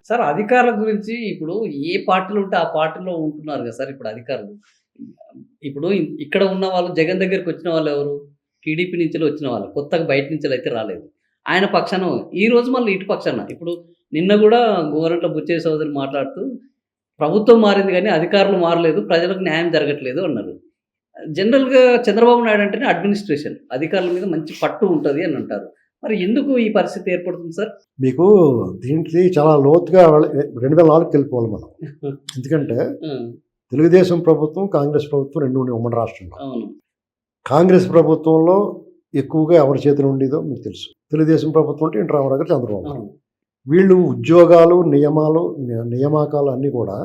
Sir అధికారుల గురించి ఇప్పుడు ఏ పార్టీలో ఉంటే ఆ పార్టీలో ఉంటున్నారు కదా సార్ ఇప్పుడు అధికారులు. ఇప్పుడు ఇక్కడ ఉన్న వాళ్ళు జగన్ దగ్గరికి వచ్చిన వాళ్ళు ఎవరు? టీడీపీ నుంచి వచ్చిన వాళ్ళు. కొత్తగా బయట నుంచి అయితే రాలేదు. ఆయన పక్షాన ఈరోజు మళ్ళీ ఇటు పక్షాన. ఇప్పుడు నిన్న గూడా గోరంట్ల బుచ్చయ్య చౌదరి మాట్లాడుతూ ప్రభుత్వం మారింది గానీ అధికారులు మారలేదు. ప్రజలకు న్యాయం జరగట్లేదు అన్నారు. జనరల్‌గా చంద్రబాబు నాయుడు అంటేనే అడ్మినిస్ట్రేషన్. అధికారుల మీద మంచి పట్టు ఉంటది అని అంటారు. మరి ఎందుకు ఈ పరిస్థితి ఏర్పడుతుంది సార్? మీకు దీనికి చాలా లోతుగా 2004కి వెళ్ళిపోవాలి మనం. ఎందుకంటే తెలుగుదేశం ప్రభుత్వం, కాంగ్రెస్ ప్రభుత్వం రెండు ఉన్నాయి ఉమ్మడి రాష్ట్రంలో. అవును. కాంగ్రెస్ ప్రభుత్వంలో ఎక్కువగా ఎవరి చేతిలో ఉండేదో మీకు తెలుసు. తెలుగుదేశం ప్రభుత్వం అంటే ఎన్టీ రామారావు గారు, చంద్రబాబు గారు. అవును. వీళ్ళు ఉద్యోగాలు, నియామకాలు అన్నీ కూడా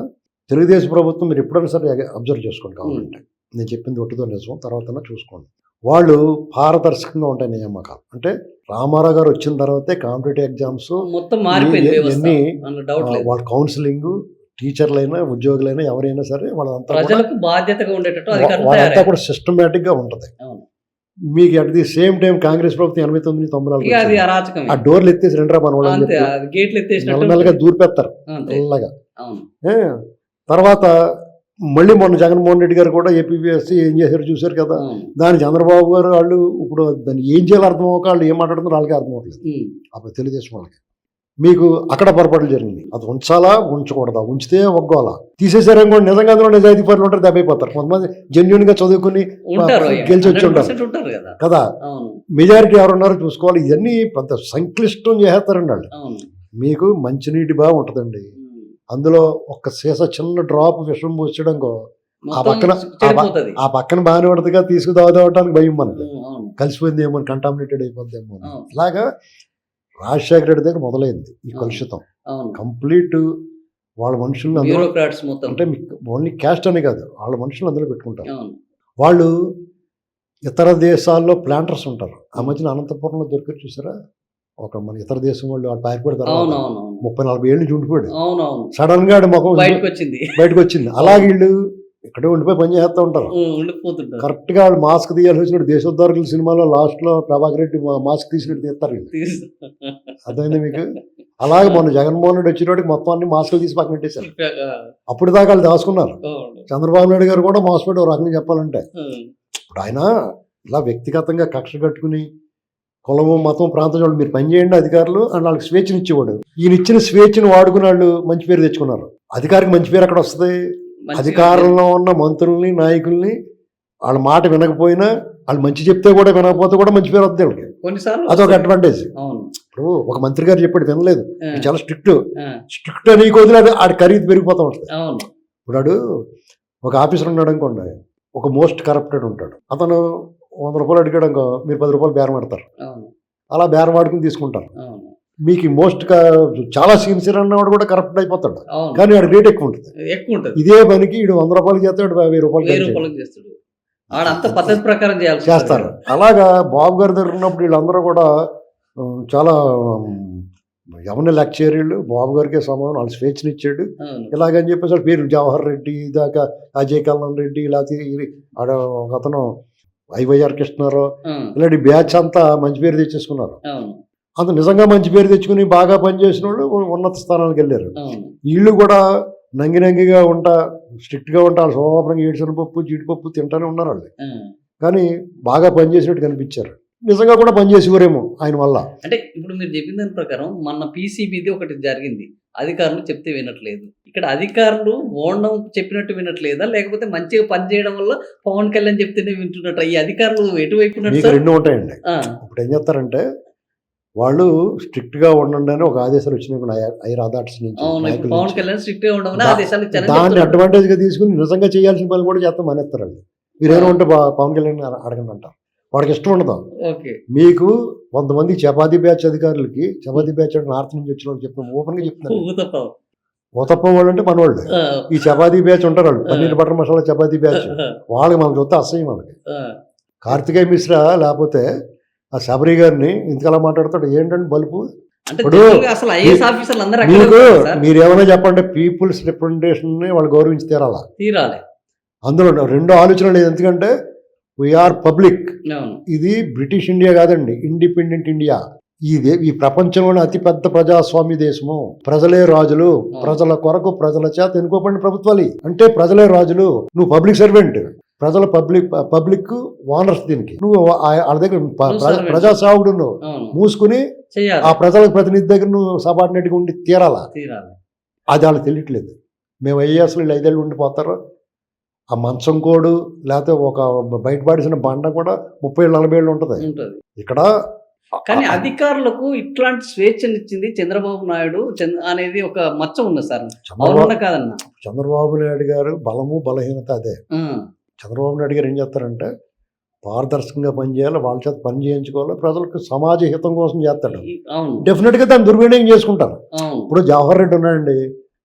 తెలుగుదేశం ప్రభుత్వం మీరు ఎప్పుడైనా సరే అబ్జర్వ్ చేసుకోండి కావాలంటే. నేను చెప్పింది ఒట్టిదో నిజం, తర్వాత చూసుకోండి. వాళ్ళు పారదర్శకంగా ఉంటాయి నియామకాలు. అంటే రామారావు గారు వచ్చిన తర్వాతే కాంపిటేటివ్ ఎగ్జామ్స్ మొత్తం మారిపోయింది వ్యవస్థ. ఇవన్నీ అందులో డౌట్ లేదు. వాళ్ళ కౌన్సిలింగ్, టీచర్లైనా ఉద్యోగులైనా ఎవరైనా సరే వాళ్ళంతా ప్రజలకు బాధ్యతగా ఉండేటట్టు అధికారులు వాళ్ళంతా తయారయ్యారు. కూడా సిస్టమేటిక్ గా ఉంటది. అవును. మీకు at the same time Congress ప్రభుత్వం 89, ఇక 94 అది అరాచకమే. ఆ డోర్లు ఎత్తేసి రెండ్రా మన వాళ్ళు అంతే. అది గేట్లు ఎత్తేసినట్టు నెలగా దూరిపెత్తారు అంతే. నల్లగా. అవును. తర్వాత మళ్ళీ మొన్న జగన్మోహన్ రెడ్డి గారు కూడా ఏపీఎస్సీ ఏం చేశారు చూశారు కదా. అవును. దాని చంద్రబాబు గారు వాళ్ళు ఇప్పుడు దాన్ని ఏం చేయాలో అర్థం అవ్వక వాళ్ళు ఏం మాట్లాడుతున్నారు వాళ్ళకి అర్థం అవ్వట్లేదు. అప్పుడు తెలుగుదేశం వాళ్ళకి మీకు అక్కడ పొరపాట్లు జరిగింది. అది ఉంచాలా ఉంచకూడదా, ఉంచితే ఒగ్గోలా, తీసేసారనుకోండి నిజంగా అందులో నిజాయితీ పనులు ఉంటారు, దెబ్బైపోతారు. కొంతమంది జెన్యున్ గా చదువుకుని ఉంటారు, గెలిచి వచ్చి ఉంటారు 100% ఉంటారు కదా. అవును. మెజారిటీ ఎవరున్నారో చూసుకోవాలి. ఇవన్నీ పెద్ద సంక్లిష్టం చేస్తారండి వాళ్ళు. అవును. మీకు మంచినీటి బాగా ఉంటుందండి, అందులో ఒక సీసా చిన్న డ్రాప్ విషం పోసడంకో ఆ పక్కన చెడిపోతది. ఆ పక్కన బాగానే పడుతుందిగా తీసుకుదావడానికి భయం మనకి. అవును. కలిసిపోయిందేమో, కంటామినేటెడ్ అయిపోద్దేమో. అవును. ఇలాగా రాజశేఖర రెడ్డి దగ్గర మొదలైంది ఈ కలుషితం. అవును. కంప్లీట్ వాళ్ళ మనుషుల్ని అందులో, బ్యూరోక్రాట్స్ మొత్తం. అంటే ఓన్లీ క్యాస్ట్ అనే కాదు, వాళ్ళ మనుషులు అందులో పెట్టుకుంటారు. అవును. వాళ్ళు ఇతర దేశాల్లో ప్లాంటర్స్ ఉంటారు. ఆ మధ్యన అనంతపురంలో దొరికారు చూసారా, ఒక మన ఇతర దేశం వాళ్ళు పారిపోయిన తర్వాత అవునవును. 30-40 ఏళ్ళు ఉండిపోయాడు. అవునవును. సడన్ గా ముఖం బయటకు వచ్చింది. అలాగే వీళ్ళు ఇక్కడే ఉండిపోయి పని చేస్తూ ఉంటారు. ఉండిపోతుంటారు. కరెక్ట్ గా వాళ్ళు మాస్క్ తీయాల్సి వచ్చినప్పుడు దేశోద్ధారకుల సినిమాలో లాస్ట్ లో ప్రభాకర్ రెడ్డి మాస్క్ తీసినట్టు తీస్తారు వీళ్ళు. అర్థమైంది మీకు? అలాగే మొన్న జగన్మోహన్ రెడ్డి వచ్చినప్పటికి మొత్తం అన్ని మాస్కులు తీసి పక్కన పెట్టేశారు. అప్పుడు దాకా వాళ్ళు దాచుకున్నారు. చంద్రబాబు నాయుడు గారు కూడా మాస్క్ పెట్టి ఒక రకంగా చెప్పాలంటే. ఇప్పుడు ఆయన ఇలా వ్యక్తిగతంగా కక్ష కట్టుకుని కులము, మతం, ప్రాంతం వాళ్ళు మీరు పనిచేయండి అధికారులు అని వాళ్ళకి స్వేచ్ఛను ఇచ్చేవాడు. ఈయన ఇచ్చిన స్వేచ్ఛను వాడుకుని వాళ్ళు మంచి పేరు తెచ్చుకున్నారు. అధికారికి మంచి పేరు అక్కడ వస్తుంది. అధికారంలో ఉన్న మంత్రుల్ని, నాయకుల్ని వాళ్ళ మాట వినకపోయినా, వాళ్ళు మంచి చెప్తే కూడా వినకపోతే కూడా మంచి పేరు వస్తుంది వాళ్ళకి. కొన్నిసార్లు అదొక అడ్వాంటేజ్. ఇప్పుడు ఒక మంత్రి గారు చెప్పాడు వినలేదు, చాలా స్ట్రిక్ట్ అని వదిలేదు, ఆడి ఖరీదు పెరిగిపోతూ ఉంటుంది. ఇప్పుడు వాడు ఒక ఆఫీసర్ ఉన్నాడు అనుకోండి, ఒక మోస్ట్ కరప్టెడ్ ఉంటాడు. అతను 100 రూపాయలు అడిగాడు అనుకో, మీరు 10 రూపాయలు బేరం ఆడతారు. అలా బేరం ఆడుకుని తీసుకుంటారు. మీకు మోస్ట్ చాలా సిన్సియర్ అన్నవాడు కూడా కరప్ట్ అయిపోతాడు, కానీ వాడి రేట్ ఎక్కువ ఉంటుంది. ఇదే పనికి వీడు 100 రూపాయలు చేస్తాడు, 1000 రూపాయలు చేస్తాడు, పద్ధతి ప్రకారం చేస్తారు. అలాగా బాబు గారి దగ్గర ఉన్నప్పుడు వీళ్ళందరూ కూడా చాలా ఎవరిని లెక్చరీలు బాబు గారికే సమానం, వాళ్ళు స్వేచ్ఛని ఇచ్చాడు. ఇలాగని చెప్పేసి పేరు జవహర్ రెడ్డి దాకా అజయ్ కల్లాన్ రెడ్డి, ఇలా ఆడ ఒక అతను వైవైఆర్ కృష్ణారావు, ఇలాంటి బ్యాచ్ అంతా మంచి పేరు తెచ్చేసుకున్నారు. అంత నిజంగా మంచి పేరు తెచ్చుకుని బాగా పనిచేసిన వాళ్ళు ఉన్నత స్థానానికి వెళ్ళారు. వీళ్ళు కూడా నంగిగా ఉంటా, స్ట్రిక్ట్ గా ఉంటా, వాళ్ళు సోమవారంగా ఏడుశనగపప్పు, జీడిపప్పు తింటానే ఉన్నారు వాళ్ళు. కానీ బాగా పనిచేసినట్టు కనిపించారు. నిజంగా కూడా పనిచేసేవారేమో ఆయన వల్ల. అంటే ఇప్పుడు మీరు చెప్పిన దాని ప్రకారం మన పీసీబీది ఒకటి జరిగింది, అధికారులు చెప్తే వినట్లేదు. ఇక్కడ అధికారులు ఓండం చెప్పినట్టు వినట్లేదా, లేకపోతే మంచిగా పనిచేయడం వల్ల పవన్ కళ్యాణ్ చెప్తేనే వింటున్నట్టు? ఈ అధికారులు ఎటువైపు రెండు ఉంటాయండి. ఇప్పుడు ఏం చేస్తారంటే వాళ్ళు స్ట్రిక్ట్ గా ఉండండి అని ఒక ఆదేశాలు వచ్చినాయి హైర్ అథారిటీస్ నుంచి. పవన్ కళ్యాణ్ స్ట్రిక్ట్ గా ఉండమని ఆదేశాలు ఇచ్చారు. దాన్ని అడ్వాంటేజ్ గా తీసుకుని నిజంగా చేయాల్సిన పనులు కూడా చేస్తాం మానేస్తారండి. మీరేమో ఉంటే పవన్ కళ్యాణ్ అడగండి అంటారు, వాడికి ఇష్టం ఉండదు. మీకు కొంతమంది చపాతీ బ్యాచ్ అధికారులకి, చపాతీ బ్యాచ్ అంటే నార్త్ నుంచి వచ్చిన వాళ్ళు చెప్తాం, ఓపెన్ గా చెప్తున్నారు. ఊతప్ప వాళ్ళు అంటే మన వాళ్ళు, ఈ చపాతీ బ్యాచ్ ఉంటారు వాళ్ళు, పన్నీర్ బటర్ మసాలా చపాతీ బ్యాచ్, వాళ్ళకి మనం చూస్తే అసహ్యం. వాళ్ళకి కార్తికేయ మిశ్రా లేకపోతే ఆ శబరి గారిని ఇంతకలా మాట్లాడతాడు, ఏంటంటే బల్బు. ఇప్పుడు మీకు మీరు ఏమైనా చెప్పండి, పీపుల్స్ రిప్రజెంటేషన్ వాళ్ళు గౌరవించి తీరాలి. అందులో రెండు ఆలోచన లేదు. ఎందుకంటే వీఆర్ పబ్లిక్. ఇది బ్రిటిష్ ఇండియా కాదండి, ఇండిపెండెంట్ ఇండియా. ఈ ప్రపంచంలోనే అతిపెద్ద ప్రజాస్వామ్య దేశము. ప్రజలే రాజులు, ప్రజల కొరకు ప్రజల చేత ఎన్నుకోబడిన ప్రభుత్వాలు. అంటే ప్రజలే రాజులు, నువ్వు పబ్లిక్ సర్వెంట్, ప్రజల పబ్లిక్ ఓనర్స్. దీనికి నువ్వు వాళ్ళ దగ్గర ప్రజాసేవకుడు, నువ్వు మూసుకుని ఆ ప్రజల ప్రతినిధి దగ్గర నువ్వు సబార్డినేట్గా ఉండి తీరాలా. అది వాళ్ళకి తెలియట్లేదు. మేము ఐఏఎస్లు 5 ఏళ్ళు ఉండిపోతారు. ఆ మంచం కోడు లేకపోతే ఒక బయటపడిసిన బండ కూడా 30-40 ఏళ్ళు ఉంటుంది ఇక్కడ. కానీ అధికారులకు ఇట్లాంటి స్వేచ్ఛనిచ్చింది చంద్రబాబు నాయుడు అనేది ఒక మచ్చ ఉంది సార్. కాదన్నా చంద్రబాబు నాయుడు గారు బలము బలహీనత అదే. చంద్రబాబు నాయుడు గారు ఏం చేస్తారంటే పారదర్శకంగా పనిచేయాలి, వాళ్ళ చేత పని చేయించుకోవాలి, ప్రజలకు సమాజ హితం కోసం చేస్తాడు. డెఫినెట్ గా దాన్ని దుర్వినియోగం చేసుకుంటారు. ఇప్పుడు జవహర్ రెడ్డి ఉన్నాడండి,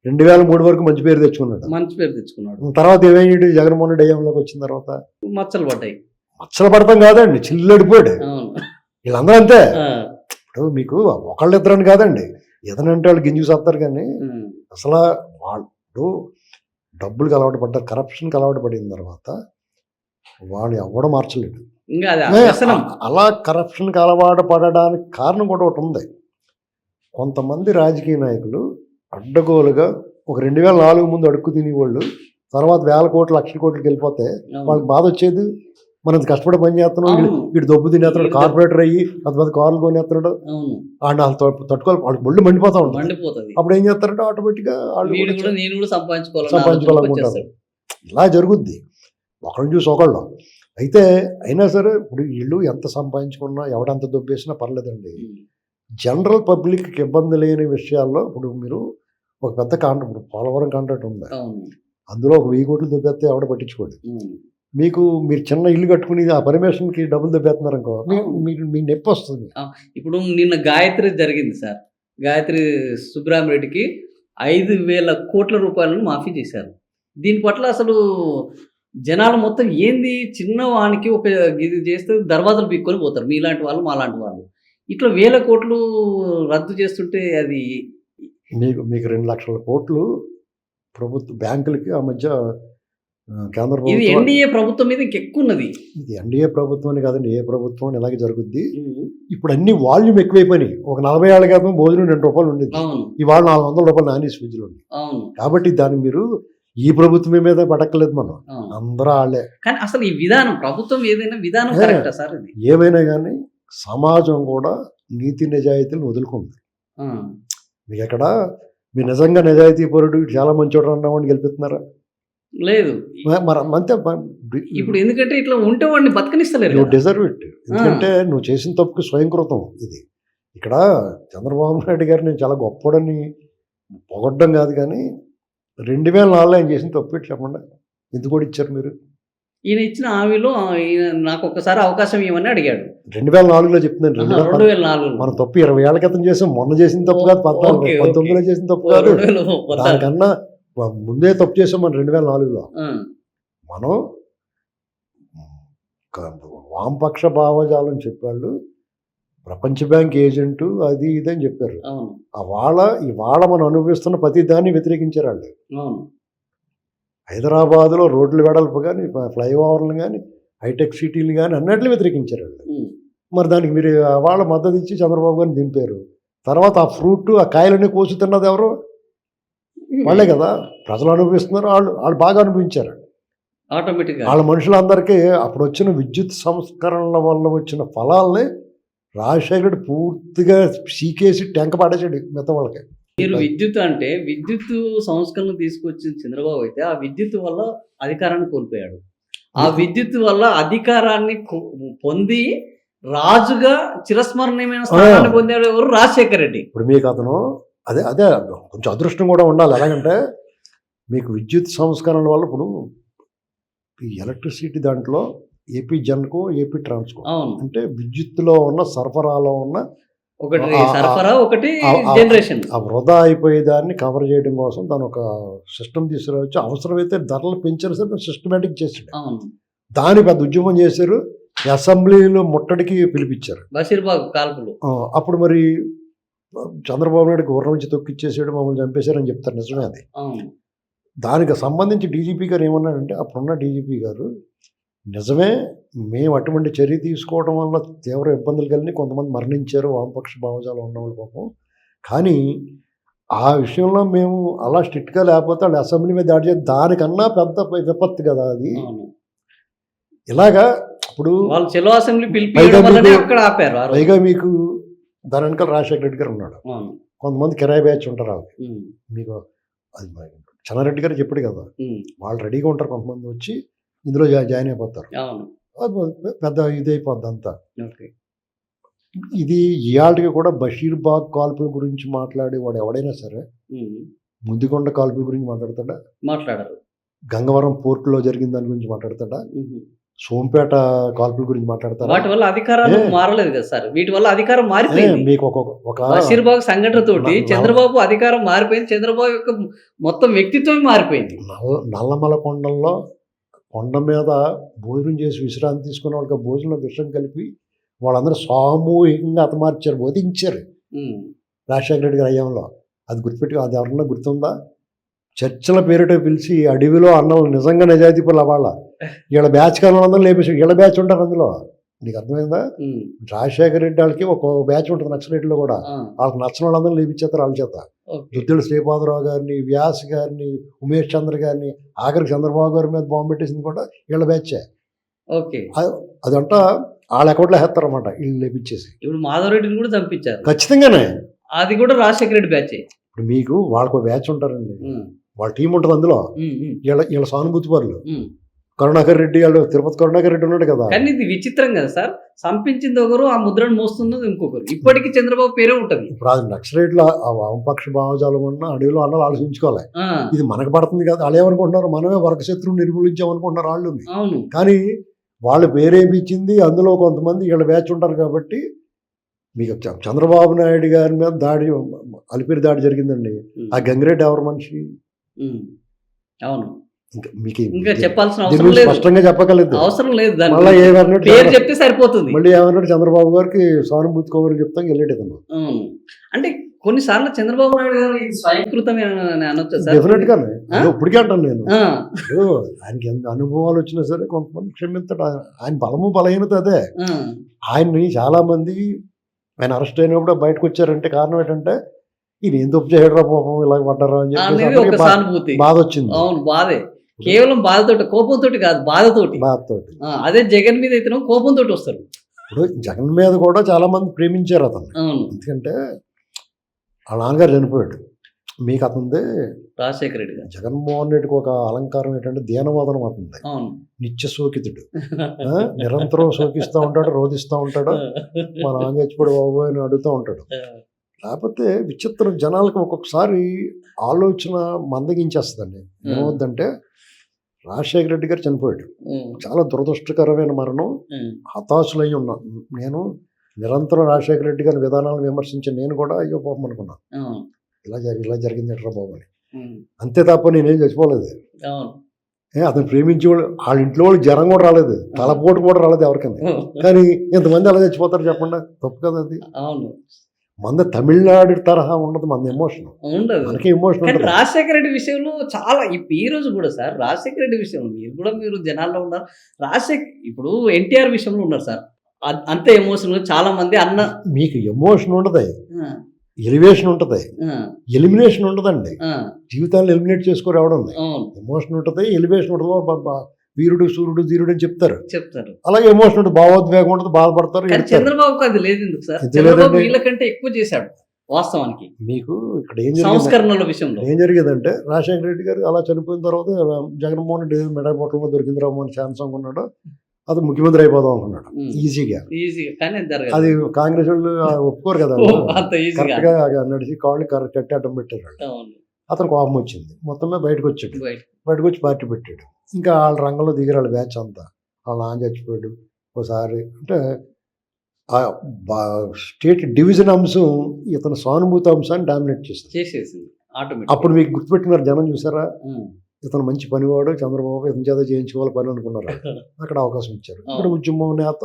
2003 వరకు మంచి పేరు తెచ్చుకున్నాడు. తర్వాత ఏమైంది, జగన్మోహన్ రెడ్డి అయ్యంలోకి వచ్చిన తర్వాత మచ్చలు పడతాం కాదండి, చిల్లడిపోయాడు. వీళ్ళందరూ అంతే. ఇప్పుడు మీకు ఒకళ్ళిద్దరని కాదండి, ఏదనంటే వాళ్ళు గింజుకొస్తారు. కానీ అసలు వాళ్ళు డబ్బులకు అలవాటు పడ్డారు, కరప్షన్కి అలవాటు పడిన తర్వాత వాళ్ళు ఎవడో మార్చలేడు. అలా కరప్షన్కి అలవాటు పడడానికి కారణం కూడా ఒకటి ఉంది. కొంతమంది రాజకీయ నాయకులు అడ్డగోలుగా ఒక 2004 ముందు అడుక్కు తినేవాళ్ళు తర్వాత 1000 కోట్లు 1,00,000 కోట్లకి వెళ్ళిపోతే వాళ్ళకి బాధ వచ్చేది. మనం కష్టపడి పని చేస్తున్నాం, వీడు దొబ్బు తినేస్తున్నాడు, కార్పొరేటర్ అయ్యి కొంతమంది కార్లు కొనేస్తున్నాడు, వాళ్ళు తట్టుకోవాలి, వాళ్ళకి ముళ్ళు మండిపోతా ఉంటుంది. అప్పుడు ఏం చేస్తారంటే ఆటోమేటిక్గా వాళ్ళు సంపాదించుకోవాలనుకుంటారు. ఇలా జరుగుద్ది, ఒకళ్ళని చూసి ఒకళ్ళు. అయినా సరే ఇప్పుడు వీళ్ళు ఎంత సంపాదించుకున్నా ఎవడంత దొబ్బేసినా పర్లేదండి. జనరల్ పబ్లిక్కి ఇబ్బంది లేని విషయాల్లో ఇప్పుడు మీరు ఒక పెద్ద కాంట్రాక్ట్, ఇప్పుడు పోలవరం కాంట్రాక్ట్ ఉంది, అందులో ఒక 1000 కోట్లు దొబ్బేస్తే ఎవడ పట్టించుకోండి. మీరు చిన్న ఇల్లు కట్టుకుని ఆ పర్మిషన్కి డబ్బులు దొబ్బేస్తున్నారు అనుకో, మీకు నొప్పి వస్తుంది. ఇప్పుడు నిన్న గాయత్రి జరిగింది సార్, గాయత్రి సుబ్రహ్మరెడ్డికి 5,000 కోట్ల రూపాయలను మాఫీ చేశారు. దీని పట్ల అసలు జనాలు మొత్తం ఏంది, చిన్న వానికి ఒక ఇది చేస్తే దర్వాజలు పీక్కొని పోతారు, మీలాంటి వాళ్ళు మాలాంటి వాళ్ళు. ఇట్లా 1000 కోట్లు రద్దు చేస్తుంటే అది మీకు 2 లక్షల కోట్లు ప్రభుత్వ బ్యాంకులకి ఆ మధ్య కేంద్ర ప్రభుత్వం, ఇది ఎన్డీఏ ప్రభుత్వం మీద ఇంకెక్కువ ఉన్నది. ఇది ఎన్డీఏ ప్రభుత్వాన్ని కాదండి, ఏ ప్రభుత్వం ఇలాగే జరుగుద్ది. ఇప్పుడు అన్ని వాల్యూమ్ ఎక్కువైపోయినాయి. ఒక 40 ఏళ్ళ క్రితం భోజనం 2 రూపాయలు ఉండేది, ఇవాళ 400 రూపాయలు నాన్ వెజ్ ఫీజులు ఉంది. కాబట్టి దాన్ని మీరు ఈ ప్రభుత్వం మీద పడక్కలేదు, మనం అందరూ వాళ్ళే. కానీ అసలు ఈ విధానం, ప్రభుత్వం ఏదైనా విధానం కరెక్టా సార్? ఇది ఏమైనా కానీ సమాజం కూడా నీతి నిజాయితీలను వదులుకుంది. మీకు ఎక్కడ మీరు నిజంగా నిజాయితీ పరుడు చాలా మంచోడు అన్నవాడిని గెలిపిస్తున్నారా? లేదు. మరి అంతే. ఇప్పుడు ఎందుకంటే ఇట్లా ఉంటే వాడిని బతకనిస్తలేరు. నువ్వు డిజర్వ్ ఇట్, ఎందుకంటే నువ్వు చేసిన తప్పుకి స్వయంకృతం ఇది. ఇక్కడ చంద్రబాబు నాయుడు గారు నేను చాలా గొప్పడని పొగడ్డం కాదు, కానీ 2004 ఆయన చేసిన తప్పు చెప్పండి, ఎందుకు కూడా ఇచ్చారు మీరు? ఈయన ఇచ్చిన హామీలో నాకు ఒక్కసారి అవకాశం ఇవ్వమని అడిగాడు. 2004లో చెప్తున్నాను. 2004 మన తప్పు 20 ఏళ్ల క్రితం చేసాం. మొన్న చేసిన తప్పు కాదు, 19లో చేసిన తప్పు కాదు, దానికన్నా ముందే తప్పు చేసాం మనం 2004లో. మనం వామపక్ష భావజాలం చెప్పాళ్ళు, ప్రపంచ బ్యాంక్ ఏజెంటు అది ఇది అని చెప్పారు. ఇవాళ మనం అనుభవిస్తున్న ప్రతి దాన్ని వ్యతిరేకించారు వాళ్ళు. హైదరాబాద్లో రోడ్లు వెడల్పు కానీ, ఫ్లైఓవర్లు కానీ, హైటెక్ సిటీలు కానీ అన్నిటిని వ్యతిరేకించారు వాళ్ళు. మరి దానికి మీరు వాళ్ళ మద్దతు ఇచ్చి చంద్రబాబు గారిని దింపారు. తర్వాత ఆ ఫ్రూట్, ఆ కాయలన్నీ కోసుతున్నది ఎవరు? వాళ్ళే కదా. ప్రజలు అనుభవిస్తున్నారు, వాళ్ళు బాగా అనుభవించారు ఆటోమేటిక్గా. వాళ్ళ మనుషులందరికీ అప్పుడు వచ్చిన విద్యుత్ సంస్కరణల వల్ల వచ్చిన ఫలాల్ని రాజశేఖరుడు పూర్తిగా సీకేసి టెంక పడేసాడు మిగతా వాళ్ళకి. మీరు విద్యుత్ అంటే విద్యుత్ సంస్కరణ తీసుకొచ్చిన చంద్రబాబు అయితే ఆ విద్యుత్ వల్ల అధికారాన్ని కోల్పోయాడు. ఆ విద్యుత్ వల్ల అధికారాన్ని పొంది రాజుగా చిరస్మరణీయమైన స్థానాన్ని పొందాడు ఎవరు? రాజశేఖర రెడ్డి. ఇప్పుడు మీకు అతను అదే కొంచెం అదృష్టం కూడా ఉండాలి. ఎలాగంటే మీకు విద్యుత్ సంస్కరణల వల్ల ఇప్పుడు ఈ ఎలక్ట్రిసిటీ దాంట్లో ఏపీ జెన్కో, ఏపీ ట్రాన్స్కో అంటే విద్యుత్తులో ఉన్న సరఫరాలో ఉన్న ఒకటి జనరేషన్ ఆ వృధా అయిపోయేదాన్ని కవర్ చేయడం కోసం దాని ఒక సిస్టమ్ తీసుకురావచ్చు. అవసరమైతే ధరలు పెంచారు సార్, సిస్టమేటిక్ చేసాడు. దాని పెద్ద ఉద్యమం చేశారు, అసెంబ్లీలో ముట్టడికి పిలిపించారు బషీర్బాగ్ కాల్పులు. అప్పుడు మరి చంద్రబాబు నాయుడు గుర్రం నుంచి తొక్కిచ్చేసాడు, మమ్మల్ని చంపేశారని చెప్తారు. నిజమే అది. దానికి సంబంధించి డీజీపీ గారు ఏమన్నాడంటే, అప్పుడున్న డీజీపీ గారు, నిజమే. మేము అటువంటి చర్య తీసుకోవడం వల్ల తీవ్ర ఇబ్బందులు కలిగి కొంతమంది మరణించారు వామపక్ష భావజాలం ఉన్నవాళ్ళు పాపం. కానీ ఆ విషయంలో మేము అలా స్ట్రిక్ట్గా లేకపోతే వాళ్ళు అసెంబ్లీ మీద దాడి చేసి దానికన్నా పెద్ద విపత్తు కదా అది. అవును. ఇలాగా ఇప్పుడు వాళ్ళు చెలో అసెంబ్లీ పైగా పిలిపించడం వల్లనే మీకు- అక్కడ ఆపారు ఆ రోజు. పైగా మీకు దాని వెనకాల రాజశేఖర రెడ్డి గారు ఉన్నాడు. అవును. కొంతమంది కిరాయి బ్యాచ్ ఉంటారు వాళ్ళకి. ఉమ్, మీకు అది చెన్నారెడ్డి గారు చెప్పాడు కదా, ఉమ్, వాళ్ళు రెడీగా ఉంటారు, కొంతమంది వచ్చి ఇందులో జాయిన్ అయిపోతారు. అవును. అది పెద్ద ఇది అయిపోద్ది అంతా. ఓకే. ఇది ఇవాళకి కూడా బషీర్బాగ్ కాల్పుల గురించి మాట్లాడే వాడు ఎవడైనా సరే ఉమ్, ముద్దికొండ కాల్పుల గురించి మాట్లాడతాడా, మాట్లాడరు. గంగవరం పోర్టులో జరిగిన దాని గురించి మాట్లాడతాడా, ఉహు. సోంపేట కాల్పుల గురించి మాట్లాడతాడా? వాటి వల్ల అధికారాలు మారలేదు కదా సార్, వీటి వల్ల అధికారం మారిపోయింది. మీకు ఒక బషీర్బాగ్ సంఘటన తోటి నల్ల- చంద్రబాబు అధికారం మారిపోయింది, చంద్రబాబు యొక్క మొత్తం వ్యక్తిత్వం మారిపోయింది. నల్లమల కొండల్లో కొండ మీద భోజనం చేసి విశ్రాంతి తీసుకున్న వాళ్ళకి ఆ భోజనంలో విషం కలిపి వాళ్ళందరూ సామూహికంగా హతమార్చారు, వధించారు ఉమ్, రాజశేఖర రెడ్డి గారి హయాంలో. అది గుర్తుపెట్టి అది ఎవరన్నా గుర్తుందా? చర్చల పేరిట పిలిచి అడవిలో అన్నలు నిజంగా నిజాయితీ పనులు వాళ్ళ వీళ్ళ బ్యాచ్ కాలంలో లేపేసి వీళ్ళ బ్యాచ్ ఉంటారు అందులో. నీకు అర్థమైందా? ఉమ్, రాజశేఖర రెడ్డి వాళ్ళకి ఒక బ్యాచ్ ఉంటుంది నక్సలైట్లో కూడా. ఆ, వాళ్ళకి నచ్చిన వాళ్ళందరూ లేపించేస్తారు వాళ్ళ చేత. ఓకే. దుద్దుడు శ్రీపాదరావు గారిని, వ్యాస్ గారిని, ఉమేష్ చంద్ర గారిని, ఆఖరికి చంద్రబాబు గారి మీద బాంబు పెట్టేసింది కూడా వీళ్ళ బ్యాచే. ఓకే. అదంతా వాళ్ళ అకౌంట్లో వేస్తారన్నమాట వీళ్ళు లేపించేసి. ఇప్పుడు మాధవరెడ్డిని కూడా చంపించారు, ఖచ్చితంగానే అది కూడా రాజశేఖర రెడ్డి బ్యాచ్. ఇప్పుడు మీకు వాళ్ళకు ఒక బ్యాచ్ ఉంటారండి, వాళ్ళ టీం ఉంటుంది అందులో. వీళ్ళ సానుభూతి పరులు. కరుణాకర్ రెడ్డి వాళ్ళు, తిరుపతి కరుణాకర్ రెడ్డి ఉన్నాడు కదా. కానీ ఇది విచిత్రం కదా సార్, చంపించింది ఒకరు, ఆ ముద్రను మోస్తున్నది ఇంకొకరు. ఇప్పటికీ చంద్రబాబు పేరే ఉంటది. ఇప్పుడు అది నక్సలైట్లో ఆ వామపక్ష భావజాలం ఉన్న అడవిలో అన్నలు ఆలోచించుకోవాలి. ఆ, ఇది మనకు పడుతుంది కదా, వాళ్ళు ఏమనుకుంటున్నారు, మనమే వర్గశత్రువుని నిర్మూలించామనుకుంటున్నారు వాళ్ళు. అవును. కానీ వాళ్ళు పేరేమిచ్చింది అందులో కొంతమంది వీళ్ళ బ్యాచ్ ఉంటారు కాబట్టి. మీకు చంద్రబాబు నాయుడు గారి మీద దాడి, అలిపిరి దాడి జరిగిందండి. ఆ గంగిరెడ్డి ఎవరు మనిషి? ఉమ్, అవును. ఇంకా మీకు ఇంకా చెప్పాల్సిన దీని అవసరం గురించి లేదు, స్పష్టంగా చెప్పగలేదు. అవసరం లేదు. దాని మళ్ళీ గురించి ఏమన్నట్టు పేరు చెప్తే సరిపోతుంది. మళ్ళీ ఏమన్నట్టు చంద్రబాబు గారికి సానుభూతి కబుర్లు చెప్తాం వెళ్ళేటది. అవును. అంటే కొన్నిసార్లు చంద్రబాబు నాయుడు గారు ఇది స్వయంకృతమే అని అనొచ్చా సార్? డెఫినెట్ గానే ఇప్పటికే అంటాను నేను. ఆ, ఇప్పుడు ఆయనకి ఎంత అనుభవాలు వచ్చినా సరే కొంతమంది క్షమించడు. ఆయన బలము బలహీనత అదే. ఆ, ఆయన్ని చాలా మంది ఆయన అరెస్ట్ అయినప్పుడు బయటకు వచ్చారంటే కారణం ఏంటంటే ఈయన ఏం తప్పు చేయడరా పాపం ఇలాగ పడ్డారా అని అనేది చెప్పేసి ఒక అందరికీ సానుభూతి. బాధ వచ్చింది. అవును, బాధే. కేవలం బాధతోటి, కోపంతో కాదు, బాధతోటి. బాధతోటి. అదే జగన్ మీద అయితే కోపంతో వస్తారు. ఇప్పుడు జగన్ మీద కూడా చాలా మంది ప్రేమించారు అతను. అవును. ఎందుకంటే వాళ్ళ నాన్నగారు చనిపోయాడు. మీకు అతనిది రాజశేఖర రెడ్డి గారు. జగన్మోహన్ రెడ్డికి ఒక అలంకారం ఏంటంటే దీనవాదనం అతనిది. అవును. నిత్య శోకితుడు. నిరంతరం శోకిస్తూ ఉంటాడు, రోధిస్తూ ఉంటాడు. మా నాన్న చచ్చిపోడు బాబు అని అడుగుతూ ఉంటాడు. లేకపోతే విచిత్రం, జనాలకు ఒక్కొక్కసారి ఆలోచన మందగించేస్తుందండి. ఏమవుద్దంటే రాజశేఖర రెడ్డి గారు చనిపోయాడు, చాలా దురదృష్టకరమైన మరణం. హతాశులై ఉన్నా నేను. నిరంతరం రాజశేఖర రెడ్డి గారి విధానాలను విమర్శించి నేను కూడా అయ్యో పాపం అనుకున్నాను, ఇలా జరిగింది ఎట్రా బాబు అని. అంతే తప్ప నేనేం చచ్చిపోలేదు. అతను ప్రేమించే వాళ్ళు వాళ్ళ ఇంట్లో వాళ్ళు జ్వరం కూడా రాలేదు, తలపోటు కూడా రాలేదు ఎవరికైనా. కానీ ఎంతమంది అలా చచ్చిపోతారు చెప్పండి, తప్పు కదా అది. అవును. మన తమిళనాడు తరహా ఉండదు మన ఎమోషన్, ఉండదు. మనకి ఎమోషన్ ఉండదు. రాజశేఖర రెడ్డి విషయంలో చాలా ఈ రోజు కూడా సార్, రాజశేఖర రెడ్డి విషయంలో మీరు జనాల్లో ఉన్నారు. ఇప్పుడు ఎన్టీఆర్ విషయంలో ఉన్నారు సార్, అంతే ఎమోషన్. చాలా మంది అన్న మీకు ఎమోషన్ ఉండదు, ఎలివేషన్ ఉంటుంది, ఎలిమినేషన్ ఉండదండి. జీవితాన్ని ఎలిమినేట్ చేసుకోరు ఎవడం. ఎమోషన్ ఉంటుంది, ఎలివేషన్ ఉంటుంది. వీరుడు, సూర్యుడు, ధీరుడు అని చెప్తారు. అలాగే ఎమోషన్ ఉంటుంది, భావోద్వేగం ఉంటుంది, బాధపడతారు. చంద్రబాబుకి అది లేదు ఎందుకు సార్? చంద్రబాబు వీళ్ళకంటే ఎక్కువ చేశాడు వాస్తవానికి. మీకు ఇక్కడ సంస్కరణల విషయంలో ఏం జరిగేదంటే రాజశేఖర రెడ్డి గారు అలా చనిపోయిన తర్వాత జగన్మోహన్ రెడ్డి మెడా బొట్టలో దొరికింది రాము అని ఛాన్స్ అనుకున్నాడు. అతను ముఖ్యమంత్రి అయిపోదాం అనుకున్నాడు ఈజీగా. అది కాంగ్రెస్ వాళ్ళు ఒప్పుకోరు కదా, కరెక్ట్గా నడిచి కాళ్ళు కరెక్ట్ అడ్డం పెట్టారు. అతను కోపం వచ్చింది, మొత్తమే బయటకు వచ్చాడు. బయటకు వచ్చి పార్టీ పెట్టాడు. ఇంకా వాళ్ళ రంగంలో దిగారు వాళ్ళ బ్యాచ్ అంతా. వాళ్ళ నాన్న చచ్చిపోయాడు ఒకసారి. అంటే ఆ స్టేట్ డివిజన్ అంశం ఇతను సానుభూతి అంశాన్ని డామినేట్ చేసేసింది. అప్పుడు మీకు గుర్తుపెట్టినారు జనం, చూసారా ఇతను మంచి పనివాడు, చంద్రబాబు ఇతని చేత చేయించుకోవాలి పని అనుకున్నారు. అక్కడ అవకాశం ఇచ్చారు. ఇక్కడ ఉద్యమం నేత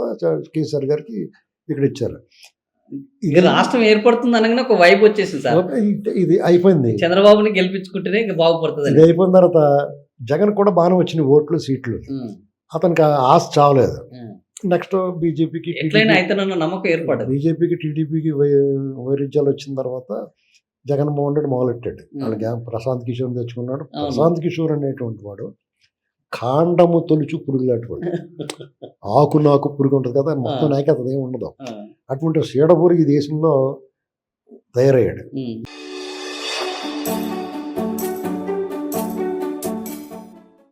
కేసీఆర్ గారికి ఇక్కడ ఇచ్చారు. ఇది రాష్ట్రం ఏర్పడుతుంది అనగానే ఒక వైబ్ వచ్చేసింది సార్. ఇది అయిపోయింది, చంద్రబాబుని గెలిపించుకుంటేనే బాగుపడుతుంది. ఇది అయిపోయిన తర్వాత జగన్ కూడా బాగానే వచ్చినాయి ఓట్లు, సీట్లు. అతనికి ఆ ఆశ చావలేదు. ఉమ్. నెక్స్ట్ బీజేపీకి ఎట్లయినా అయితేనన్న నమ్మకం ఏర్పడదు. బీజేపీకి టీడీపీకి వైరుధ్యాలు వచ్చిన తర్వాత జగన్మోహన్ రెడ్డి మొదలెట్టాడు. వాళ్ళ గ్యాంగ్ ప్రశాంత్ కిషోర్ తెచ్చుకున్నాడు. అవును. ప్రశాంత్ కిషోర్ అనేటువంటి వాడు కాండము తొలుచు పురుగులాంటి వాడు. ఆకు నాకు పురుగు ఉంటుంది కదా, మొత్తం నాకే అదేం ఉండదు. ఆ, అటువంటి సీడపురుగు ఈ దేశంలో తయారయ్యాడు. ఉమ్.